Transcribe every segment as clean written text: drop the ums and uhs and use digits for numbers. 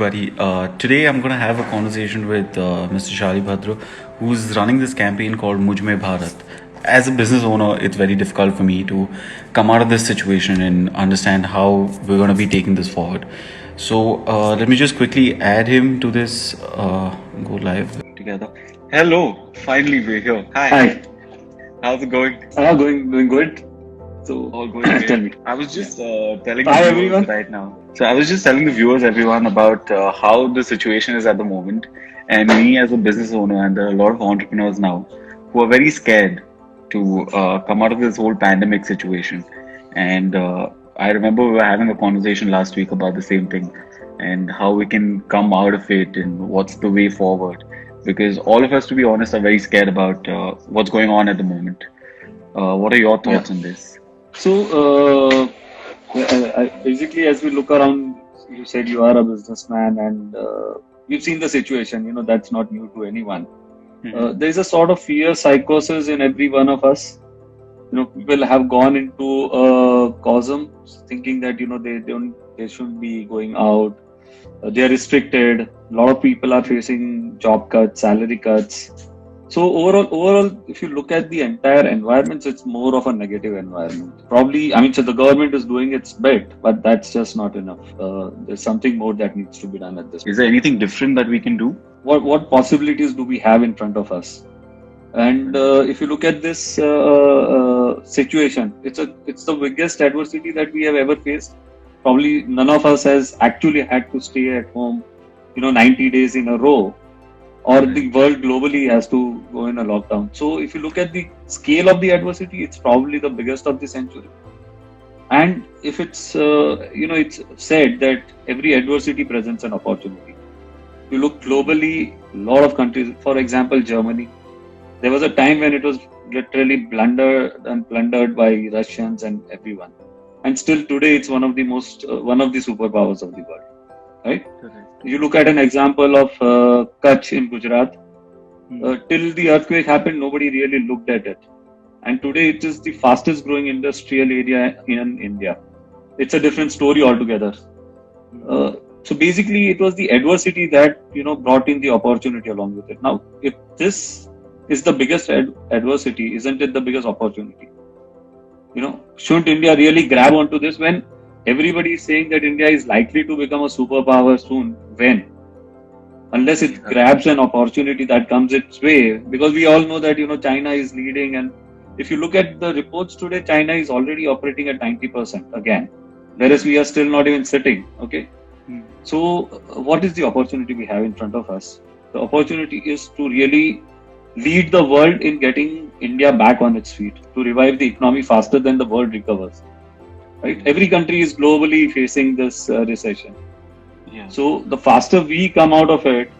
everybody. Today I'm going to have a conversation with Mr. Shali Bhadra, who's running this campaign called Mujhme Bharat. As a business owner, it's very difficult for me to come out of this situation and understand how we're going to be taking this forward. So let me just quickly add him to this. Go live together. Hello, finally we're here. Hi, Hi. how's it going? Doing good. So, All going tell great. me. I was just telling the Hi, viewers everyone. right now. So I was just telling the viewers, everyone, about how the situation is at the moment, and me as a business owner, and there are a lot of entrepreneurs now who are very scared to come out of this whole pandemic situation. And I remember we were having a conversation last week about the same thing, and how we can come out of it, and what's the way forward. Because all of us, to be honest, are very scared about what's going on at the moment. What are your Yeah. thoughts on this? So, basically, as we look around, you said you are a businessman and you've seen the situation. That's not new to anyone. Mhm. There is a sort of fear psychosis in every one of us. People have gone into a cosm thinking that, they shouldn't be going out. They are restricted. A lot of people are facing job cuts, salary cuts. So overall, if you look at the entire environment, it's more of a negative environment. Probably, so the government is doing its bit, but that's just not enough. There's something more that needs to be done at this Is point. there anything different that we can do? What possibilities do we have in front of us? And if you look at this situation, it's the biggest adversity that we have ever faced. Probably none of us has actually had to stay at home, 90 days in a row, or the world globally has to go in a lockdown. So if you look at the scale of the adversity, it's probably the biggest of the century. And if it's said that every adversity presents an opportunity. You look globally, a lot of countries, for example, Germany, there was a time when it was literally plundered by Russians and everyone. And still today, it's one of the superpowers of the world, right? Correct. You look at an example of Kutch in Gujarat. Till the earthquake happened, nobody really looked at it. And today, it is the fastest growing industrial area in India. It's a different story altogether. So basically, it was the adversity that brought in the opportunity along with it. Now, if this is the biggest adversity, isn't it the biggest opportunity? Shouldn't India really grab onto this when everybody is saying that India is likely to become a superpower soon? When? Unless it grabs an opportunity that comes its way, because we all know that China is leading, and if you look at the reports today, China is already operating at 90% again, whereas we are still not even sitting. Okay, so what is the opportunity we have in front of us? The opportunity is to really lead the world in getting India back on its feet, to revive the economy faster than the world recovers. Right? Every country is globally facing this recession. Yeah. So the faster we come out of it,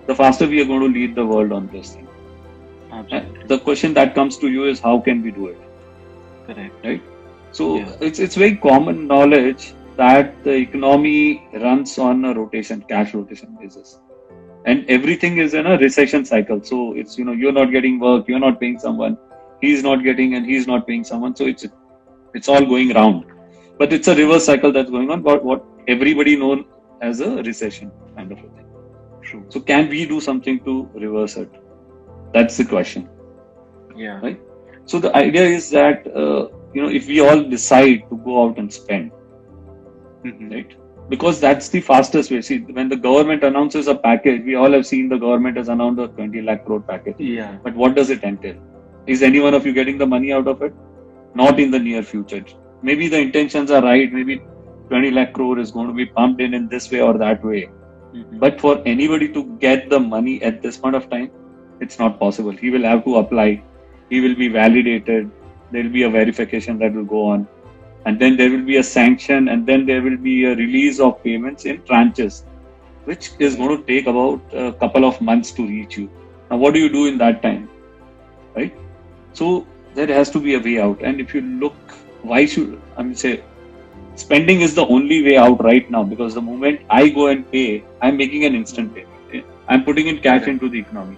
the faster we are going to lead the world on this thing. Absolutely. The question that comes to you is, how can we do it? Correct. Right? So it's very common knowledge that the economy runs on a cash rotation basis. And everything is in a recession cycle. So it's, you're not getting work, you're not paying someone, he's not getting and he's not paying someone. So it's all going round. But it's a reverse cycle that's going on, but what everybody knows as a recession kind of a thing. True. So can we do something to reverse it? That's the question. Yeah. Right? So the idea is that, if we all decide to go out and spend, right? Because that's the fastest way. See, when the government announces a package, we all have seen the government has announced a 20 lakh crore package. Yeah. But what does it entail? Is any one of you getting the money out of it? Not in the near future. Maybe the intentions are right. Maybe 20 lakh crore is going to be pumped in this way or that way. But for anybody to get the money at this point of time, it's not possible. He will have to apply. He will be validated. There will be a verification that will go on. And then there will be a sanction, and then there will be a release of payments in tranches, which is going to take about a couple of months to reach you. Now, what do you do in that time? Right? So there has to be a way out. And if you look, spending is the only way out right now, because the moment I go and pay, I'm making an instant payment. I'm putting in cash into the economy.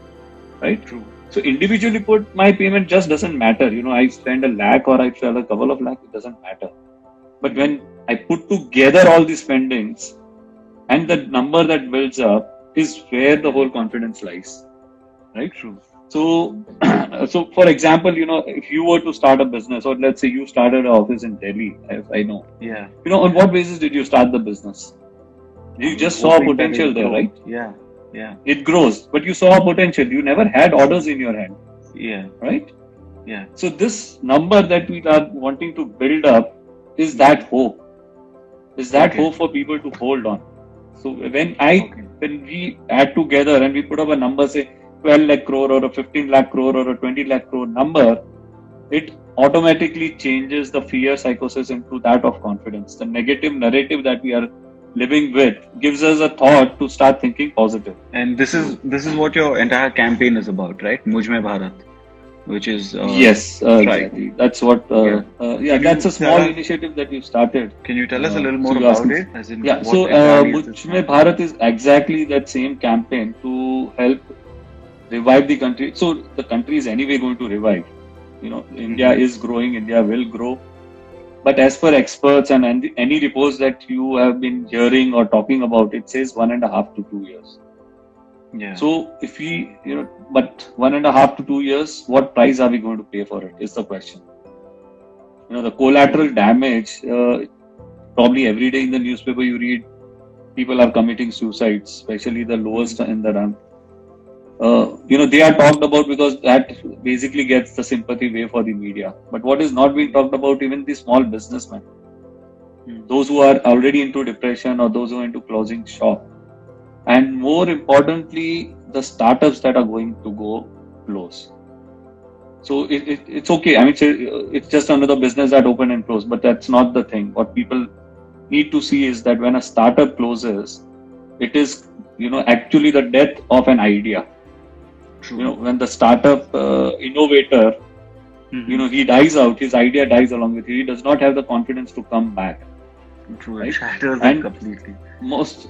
Right? True. So individually put, my payment just doesn't matter. I spend 1 lakh or I spend a couple of lakhs, it doesn't matter. But when I put together all these spendings, And the number that builds up is where the whole confidence lies, right? True. So, so for example, if you were to start a business, or let's say you started an office in Delhi, as I know, Yeah. on what basis did you start the business? I You was just saw hoping that potential it'll there, grow. right? Yeah. Yeah. It grows, but you saw a potential. You never had True. orders in your hand, Yeah. right? Yeah. So this number that we are wanting to build up is Mm-hmm. that hope. Is that Okay. hope for people to hold on? So Okay. when we add together and we put up a number, say 12 lakh crore or a 15 lakh crore or a 20 lakh crore number, it automatically changes the fear psychosis into that of confidence. The negative narrative that we are living with gives us a thought to start thinking positive. And this is what your entire campaign is about, right? Mujh mein Bharat, which is Yes, try. exactly. That's what. Yeah. Yeah, Can that's you a tell small us? initiative that we've started. Can you tell us a little So more you asked about me. it? As in, Yeah. what So exactly is this Mujh Mein campaign? Bharat is exactly that same campaign to help revive the country. So the country is anyway going to revive. India Mm-hmm. is growing. India will grow. But as per experts and any reports that you have been hearing or talking about, it says 1.5 to 2 years. Yeah. So if but 1.5 to 2 years, what price are we going to pay for it? Is the question. The True. collateral damage. Probably every day in the newspaper you read people are committing suicides, especially the lowest Mm. in the rank. They are talked about because that basically gets the sympathy way for the media. But what is not being talked about, even the small businessmen, Mm. those who are already into depression or those who are into closing shop, and more importantly, the startups that are going to go close. So it's okay. I mean, it's just another business that open and close, but that's not the thing. What people need to see is that when a startup closes, it is actually the death of an idea. True. When the startup innovator, Mm-hmm. he dies out, his idea dies along with him. He does not have the confidence to come back, True. It right? shatters it And completely.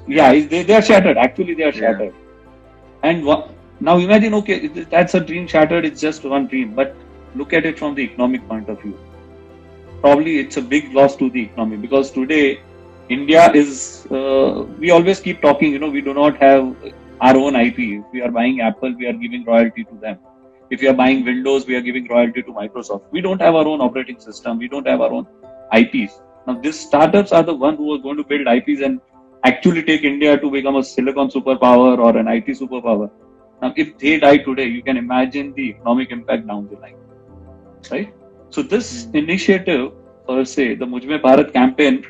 yeah, they are shattered. Actually, they are Yeah. shattered. And now imagine, okay, that's a dream shattered. It's just one dream, but look at it from the economic point of view. Probably it's a big loss to the economy because today India is. We always keep talking. We do not have our own IP. If we are buying Apple, we are giving royalty to them. If we are buying Mm-hmm. Windows, we are giving royalty to Microsoft. We don't have our own operating system. We don't have our own IPs. Now, these startups are the ones who are going to build IPs and actually take India to become a silicon superpower or an IT superpower. Now, if they die today, you can imagine the economic impact down the line, right? So this Mm. initiative, per se, the Mujh Mein Bharat campaign,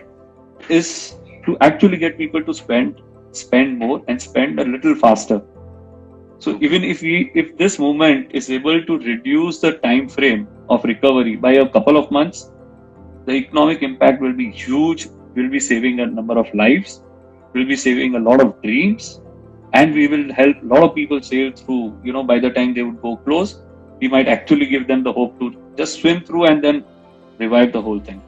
is to actually get people to spend more, and spend a little faster. So Okay. even if this movement is able to reduce the time frame of recovery by a couple of months, the economic impact will be huge. We'll be saving a number of lives. We'll be saving a lot of dreams, and we will help a lot of people save through. By the time they would go close, we might actually give them the hope to just swim through and then revive the whole thing.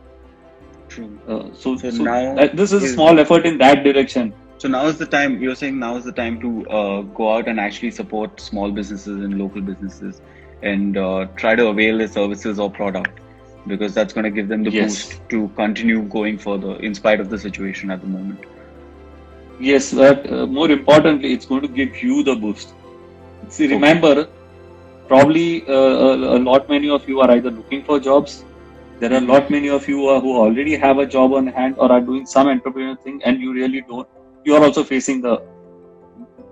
True. So So so now that this is a is small effort in that direction. so now is the time. You're saying now is the time to go out and actually support small businesses and local businesses, and try to avail their services or product, because that's going to give them the Yes, boost to continue going further in spite of the situation at the moment. yes, but more importantly, it's going to give you the boost. See, Okay. remember, probably a lot many of you are either looking for jobs. There are a Mm-hmm. lot many of you who already have a job on hand or are doing some entrepreneurial thing, and you really don't. You are also facing the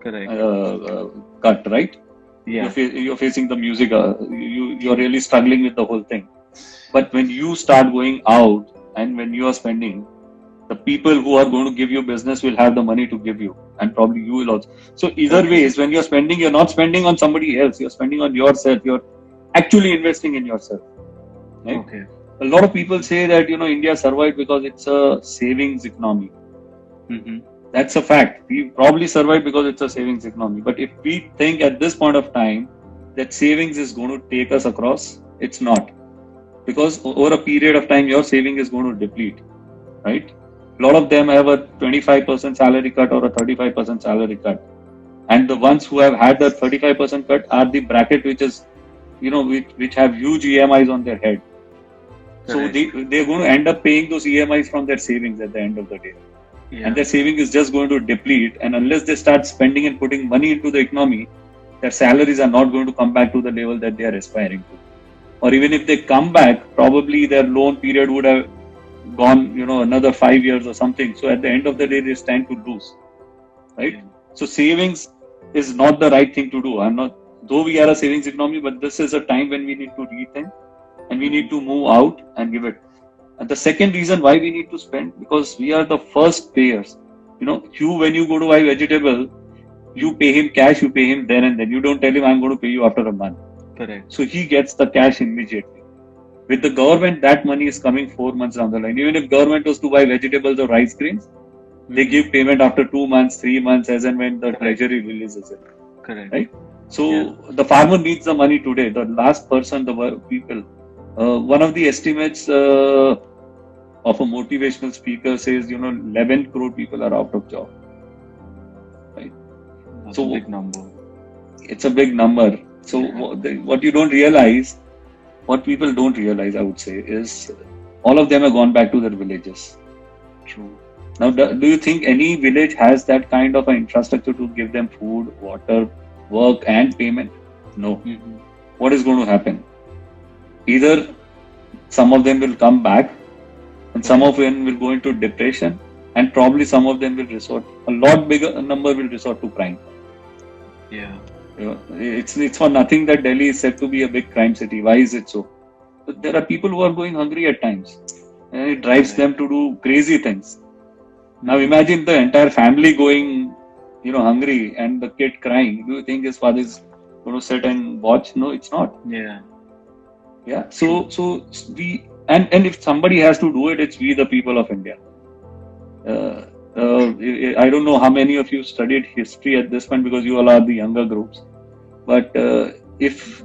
Correct. cut, right? Yeah. You're facing the music. You're really struggling with the whole thing. But when you start going out and when you are spending, the people who are going to give you business will have the money to give you, and probably you will also. So either Okay. ways, when you're spending, you're not spending on somebody else. You're spending on yourself. You're actually investing in yourself, right? Okay. A lot of people say that India survived because it's a savings economy. Mm-hmm. That's a fact. We probably survived because it's a savings economy. But if we think at this point of time that savings is going to take us across, it's not. Because over a period of time, your saving is going to deplete, right? A lot of them have a 25% salary cut or a 35% salary cut. And the ones who have had that 35% cut are the bracket which is, which have huge EMIs on their head. So Correct. they're going to end up paying those EMIs from their savings at the end of the day. and Yeah. their saving is just going to deplete. And unless they start spending and putting money into the economy, their salaries are not going to come back to the level that they are aspiring to. Or even if they come back, probably their loan period would have gone, another 5 years or something. So at the end of the day, they stand to lose, right? Yeah. So savings is not the right thing to do. I'm not, though we are a savings economy, but this is a time when we need to rethink and we need to move out and give it. And the second reason why we need to spend, because we are the first payers. When you go to buy vegetable, you pay him cash, you pay him then and then. You don't tell him, I'm going to pay you after a month. Correct. So he gets the cash immediately. With the government, that money is coming 4 months down the line. Even if government was to buy vegetables or rice grains, they give payment after 2 months, 3 months, as and when the Correct. treasury releases it. Correct. Right? So Yeah. the farmer needs the money today. The last person, the people. One of the estimates of a motivational speaker says, 11 crore people are out of job. Right? That's So a big number. it's a big number. So Yeah. what you don't realize, what people don't realize, I would say, is all of them have gone back to their villages. True. Now, do you think any village has that kind of an infrastructure to give them food, water, work, and payment? No. Mm-hmm. What is going to happen? Either some of them will come back, and some of them will go into depression, and probably some of them will resort. A lot bigger number will resort to crime. Yeah. It's for nothing that Delhi is said to be a big crime city. Why is it so? But there are people who are going hungry at times, and it drives them to do crazy things. Now imagine the entire family going, hungry and the kid crying. Do you think his father is going to sit and watch? No, it's not. Yeah. Yeah. So we and if somebody has to do it, it's we the people of India. I don't know how many of you studied history at this point because you all are the younger groups. But if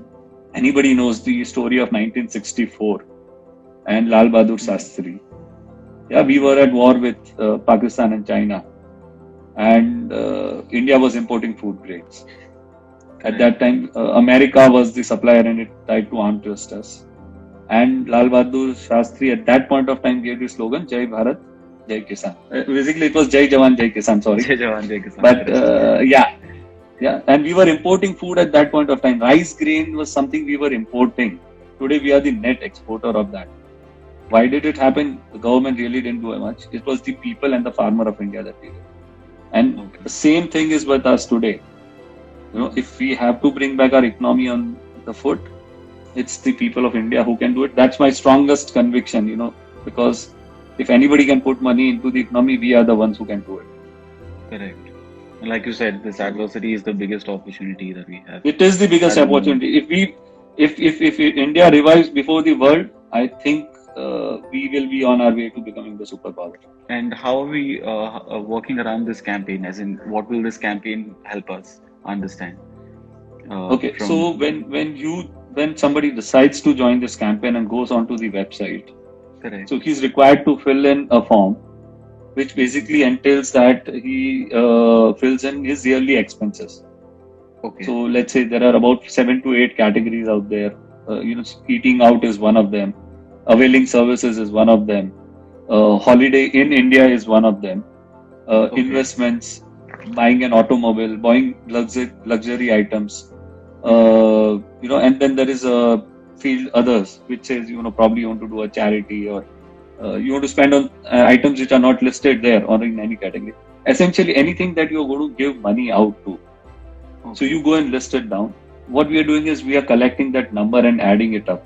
anybody knows the story of 1964 and Lal Bahadur Shastri, yeah, we were at war with Pakistan and China, and India was importing food grades. At that time, America was the supplier and it tried to arm twist us. And Lal Bahadur Shastri at that point of time gave the slogan Jai Bharat, Jai Kisan. Basically, it was Jai Jawan, Jai Kisan, sorry. Jai Jawan, Jai Kisan. But yeah. And we were importing food at that point of time. Rice grain was something we were importing. Today, we are the net exporter of that. Why did it happen? The government really didn't do much. It was the people and the farmer of India that did it. And the same thing is with us today. If we have to bring back our economy on the foot, it's the people of India who can do it. That's my strongest conviction, because if anybody can put money into the economy, we are the ones who can do it. Correct. Like you said, this adversity is the biggest opportunity that we have. It is the biggest opportunity. If India revives before the world, I think we will be on our way to becoming the superpower. And how are we working around this campaign? As in, what will this campaign help us understand? So when somebody decides to join this campaign and goes onto the website, correct. So he's required to fill in a form, which basically entails that he fills in his yearly expenses. Okay. So let's say there are about 7 to 8 categories out there. Eating out is one of them. Availing services is one of them. Holiday in India is one of them. Investments, buying an automobile, buying luxury items. And then there is a field others, which says, probably you want to do a charity or you want to spend on items which are not listed there or in any category. Essentially, anything that you're going to give money out to. Okay. So you go and list it down. What we are doing is we are collecting that number and adding it up.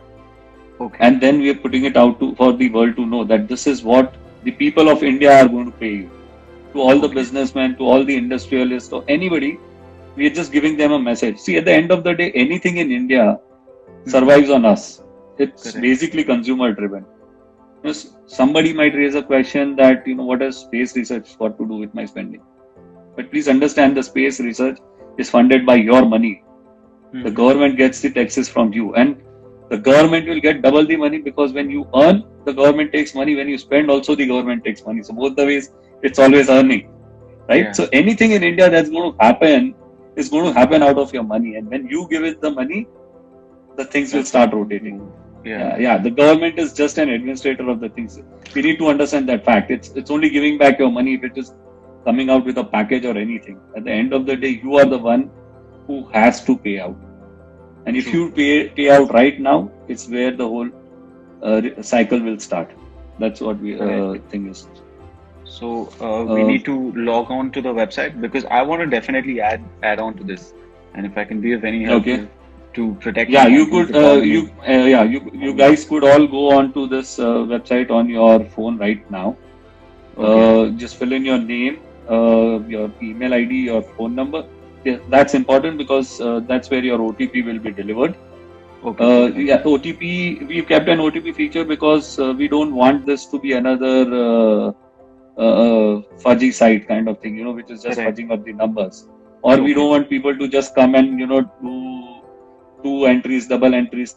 Okay. And then we are putting it out for the world to know that this is what the people of India are going to pay you. To all the businessmen, to all the industrialists, or anybody, we are just giving them a message. See, at the end of the day, anything in India survives on us. It's basically consumer driven. Somebody might raise a question that, what has space research got to do with my spending? But please understand, the space research is funded by your money. The government gets the taxes from you, and the government will get double the money, because when you earn, the government takes money. When you spend, also the government takes money. So both the ways, it's always earning, right? Yeah. So anything in India that's going to happen is going to happen out of your money. And when you give it the money, the things will start rotating. Yeah. Yeah. The government is just an administrator of the things. We need to understand that fact. It's only giving back your money if it is coming out with a package or anything. At the end of the day, you are the one who has to pay out. And if True. you pay out right now, it's where the whole cycle will start. That's what we Correct. think is. So we Uh, need to log on to the website because I want to definitely add on to this, and if I can be of any help okay. to protect my Yeah, you company's could. economy. You guys could all go on to this website on your phone right now. Okay. Just fill in your name, your email ID, your phone number. Yeah, that's important because that's where your OTP will be delivered. Okay. Perfect. Yeah, OTP. We've kept an OTP feature because we don't want this to be another fudgy site kind of thing, which is just Correct. fudging up the numbers. Or we Okay. don't want people to just come and do two entries, double entries,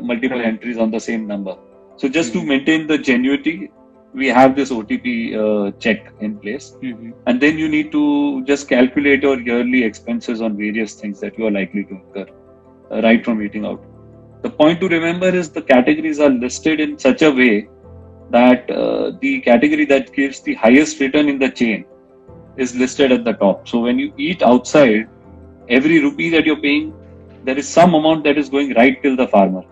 multiple Correct. entries on the same number. So just to Mm-hmm. maintain the genuity, we have this OTP check in place. Mm-hmm. And then you need to just calculate your yearly expenses on various things that you are likely to incur right from eating out. The point to remember is the categories are listed in such a way that the category that gives the highest return in the chain is listed at the top. So when you eat outside, every rupee that you're paying, there is some amount that is going right till the farmer.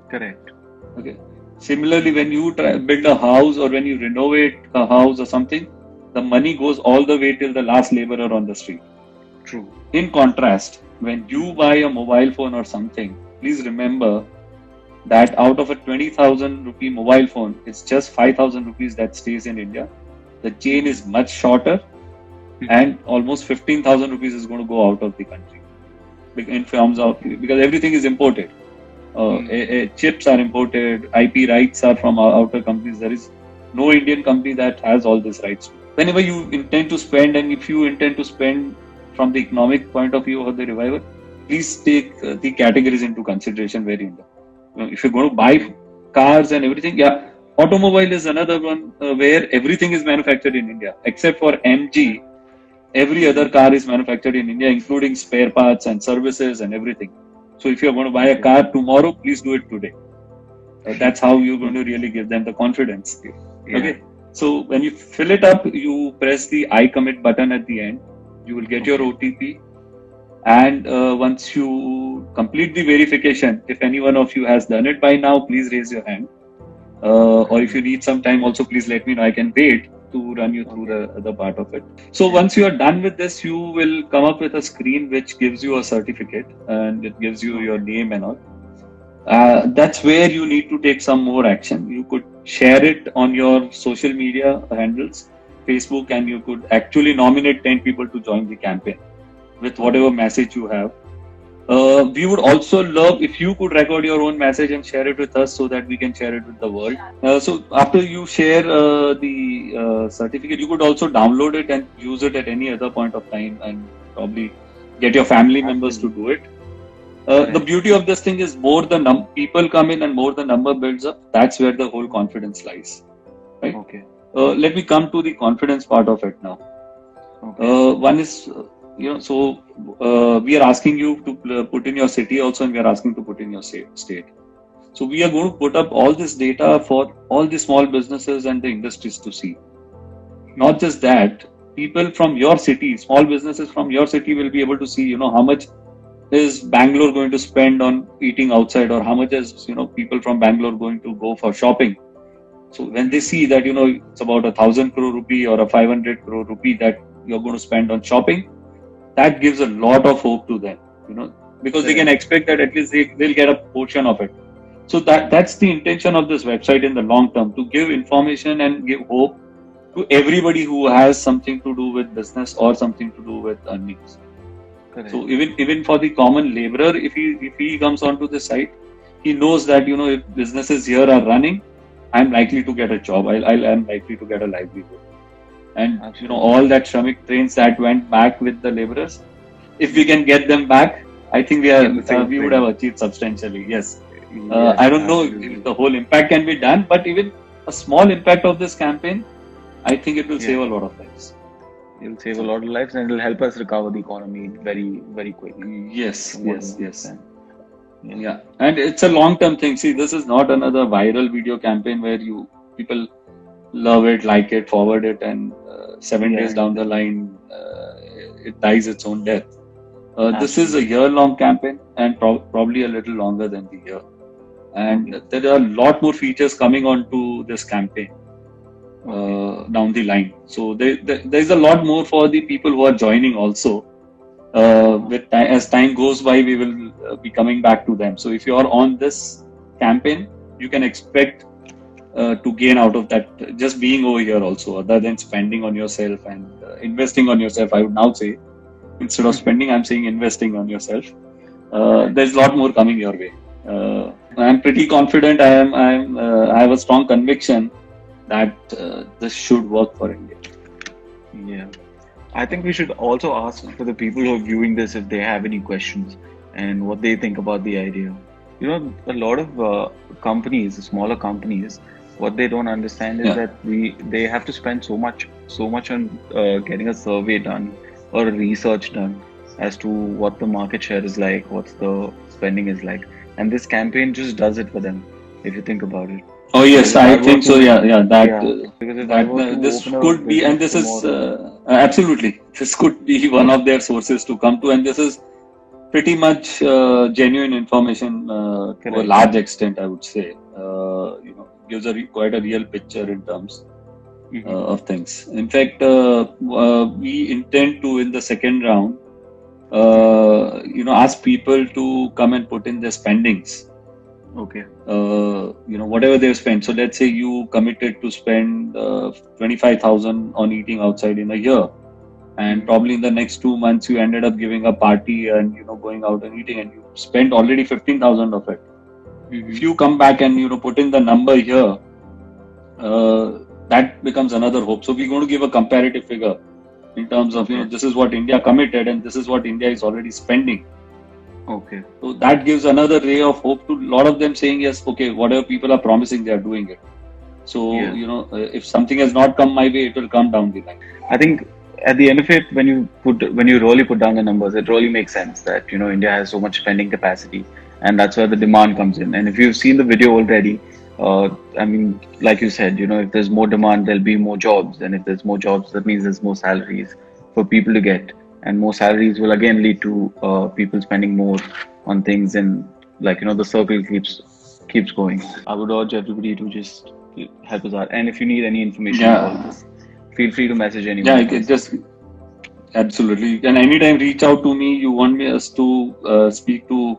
Correct. Okay. Similarly, when you try build a house or when you renovate a house or something, the money goes all the way till the last laborer on the street. True. In contrast, when you buy a mobile phone or something, please remember that out of a 20,000 rupee mobile phone, it's just 5,000 rupees that stays in India. The chain is much shorter, Mm-hmm. and almost 15,000 rupees is going to go out of the country in terms of because everything is imported. Mm-hmm. Chips are imported, IP rights are from outer companies. There is no Indian company that has all these rights. Whenever you intend to spend, and if you intend to spend from the economic point of view of the revival, please take the categories into consideration very important. If you're going to buy Okay. cars and everything, yeah, automobile is another one where everything is manufactured in India except for MG. Every other Mm-hmm. car is manufactured in India, including spare parts and services and everything. So if you're going to buy a Okay. car tomorrow, please do it today. That's how you're going to really give them the confidence. Yeah. Okay. So when you fill it up, you press the I commit button at the end. You will get your Okay. OTP. And once you complete the verification, if any one of you has done it by now, please raise your hand. Or if Mm-hmm. you need some time, also please let me know. I can wait to run you through Okay. the other part of it. So Yeah. once you are done with this, you will come up with a screen which gives you a certificate and it gives you your Okay. name and all. That's where you need to take some more action. You could share it on your social media handles, Facebook, and you could actually nominate 10 people to join the campaign with whatever Okay. message you have. We would also love if you could record your own message and share it with us so that we can share it with the world. So after you share the certificate, you could also download it and use it at any other point of time and probably get your family members to Absolutely. do it. The Correct. beauty of this thing is more the people come in and more the number builds up. That's where the whole confidence lies, right? Okay. Let me come to the confidence part of it now. Okay. One is, so we are asking you to put in your city also, and we are asking to put in your state. So we are going to put up all this data for all the small businesses and the industries to see. Not Mm-hmm. just that, people from your city, small businesses from your city will be able to see, how much is Bangalore going to spend on eating outside, or how much is people from Bangalore going to go for shopping. So when they Mm-hmm. see that it's about 1,000 crore rupee or a 500 crore rupee that you're going to spend on shopping, that gives a lot of hope to them. Because they can Correct. expect that at least they'll get a portion of it. So that's the intention of this website in the long term, to give information and give hope to everybody who has something to do with business or something to do with earnings. So Correct. even for the common laborer, if he comes onto the site, he knows that if businesses here are running, I'm likely to get a job. I'm likely to get a livelihood. And Absolutely. all that Shramik trains that went back with the laborers, if we can get them back, I think In the same we would have frame. achieved substantially. Yes. Yes. I don't know if Absolutely. the whole impact can be done, but even a small impact of this campaign, I think it will save Yeah. a lot of lives. It'll save a So lot of lives and it'll help us recover the economy very, very quick yes, from what we yes, yes. understand. Yeah, and it's a long-term thing. See, this is not another viral video campaign where people love it, like it, forward it, and 7 days Yeah, down the line, it dies its own death. This is a absolutely. year-long campaign, and probably a little longer than the year. And Okay, there are a lot more features coming onto this campaign okay. down the line. So there's a lot more for the people who are joining also. With time, as time goes by, we will be coming back to them. So if you are on this campaign, you can expect to gain out of that just being over here also, other than spending on yourself and investing on yourself. I would now say, instead of spending, I'm saying investing on yourself. Right. There's a lot more coming your way. I'm pretty confident. I have a strong conviction that this should work for India. Yeah. I think we should also ask for the people who are viewing this if they have any questions and what they think about the idea. You know, a lot of companies, smaller companies, what they don't understand is Yeah. that they have to spend so much on getting a survey done or a research done as to what the market share is like, what's the spending is like, and this campaign just does it for them, if you think about it. Oh Because yes, if I I were think so. to, Yeah, yeah. yeah, because if I were to This open a could be, and business this is tomorrow, absolutely, this could be one of their sources to come to, and this is pretty much genuine information to a correct. large extent, I would say. Gives quite a real picture in terms Hmm. of things. In fact, we intend to, in the second round, Hmm. ask people to come and put in their spendings. Okay. Whatever they've spent. So let's say you committed to spend 25,000 on eating outside in a year, and Hmm. probably in the next 2 months you ended up giving a party and going out and eating, and you spent already 15,000 of it. If Hmm. you come back and put in the number here, that becomes another hope. So we're going to give a comparative figure in terms of Okay. this is what India committed and this is what India is already spending. Okay. So that gives another ray of hope to a lot of them, saying yes, okay, whatever people are promising, they are doing it. So Yeah. if something has not come my way, it will come down the line. I think at the end of it, when you really put down the numbers, it really makes sense that India has so much spending capacity, and that's where the demand comes in. And if you've seen the video already, I mean, like you said, if there's more demand, there'll be more jobs, and if there's more jobs, that means there's more salaries for people to get, and more salaries will again lead to people spending more on things, and like the circle keeps going. I would urge everybody to just help us out, and if you need any information on all Yeah, this, feel free to message any yeah, one I of can us. just absolutely. And anytime reach out to me. You want me us to speak to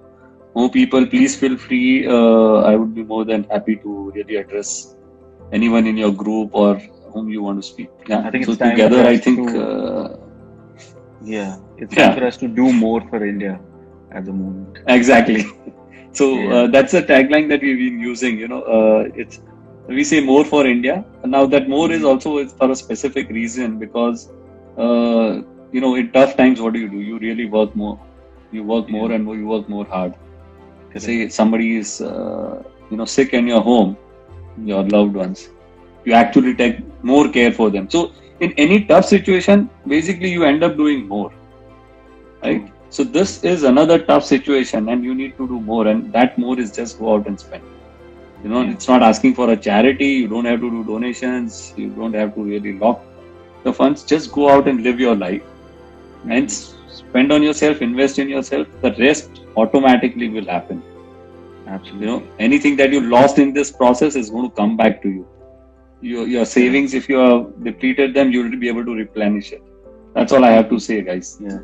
more people? Please feel free. I would be more than happy to really address anyone in your group or whom you want to speak. Yeah. I think So it's time for together, I us think. to, yeah, it's time Yeah, for us to do more for India at the moment. exactly. So Yeah. that's a tagline that we've been using. It's we say more for India. Now that more is Hmm. also is for a specific reason because in tough times, what do? You really work more. You work Yeah. more and more. You work more hard. Correct. Say somebody is sick in your home, your loved ones. You actually take more care for them. So in any tough situation, basically you end up doing more, right? True. So this is another tough situation, and you need to do more, and that more is just go out and spend. Yeah. It's not asking for a charity. You don't have to do donations. You don't have to really lock the funds. Just go out and live your life and Hmm. spend on yourself, invest in yourself. The rest automatically will happen. Absolutely. Anything that you lost in this process is going to come back to you. Your Correct. savings, if you have depleted them, you will be able to replenish it. That's all I have to say, guys. Yeah.